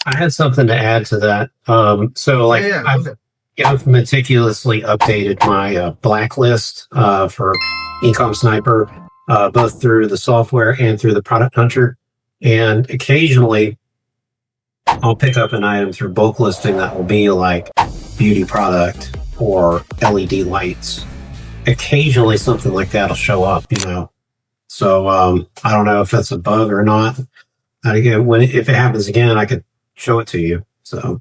I had something to add to that. I've meticulously updated my blacklist for EcomSniper, both through the software and through the product hunter. And occasionally, I'll pick up an item through bulk listing that will be like beauty product or LED lights. Occasionally, something like that will show up, So I don't know if that's a bug or not. And again, if it happens again, I could show it to you. So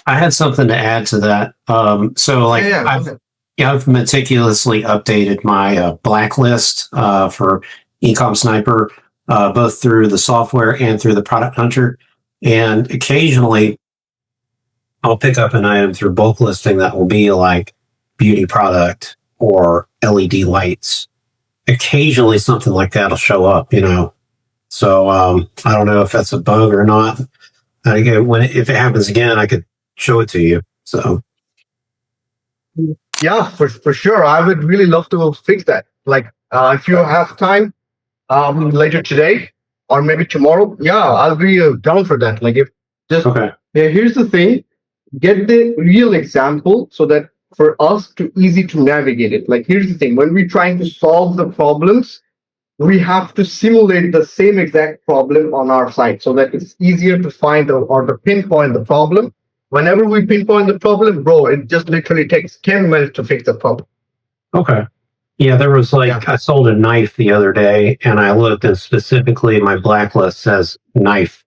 I had something to add to that. I've meticulously updated my blacklist for EcomSniper, both through the software and through the product hunter. And occasionally, I'll pick up an item through bulk listing that will be like beauty product or LED lights. Occasionally, something like that will show up, So I don't know if that's a bug or not. And again, if it happens again, I could show it to you. So yeah, for sure. I would really love to fix that. Like if you have time later today or maybe tomorrow, I'll be down for that. Like here's the thing, get the real example so that for us to easy to navigate it. Like here's the thing, when we're trying to solve the problems, we have to simulate the same exact problem on our site so that it's easier to find or to pinpoint the problem. Whenever we pinpoint the problem, bro, it just literally takes 10 minutes to fix the problem. Okay. Yeah, there was I sold a knife the other day and I looked and specifically my blacklist says knife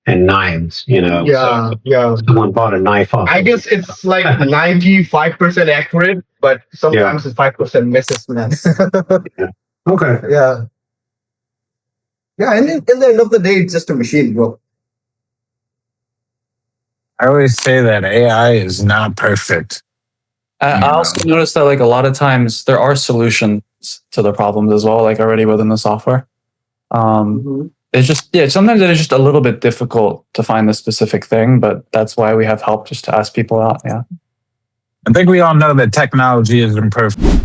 and knives, Someone bought a knife off. I guess it's like 95% accurate, but sometimes it's 5% misses, man. Yeah. Okay. Yeah. Yeah, and in the end of the day, it's just a machine, bro. I always say that AI is not perfect. I also noticed that a lot of times there are solutions to the problems as well, already within the software. It's just, sometimes it is just a little bit difficult to find the specific thing, but that's why we have help just to ask people out. Yeah. I think we all know that technology is imperfect.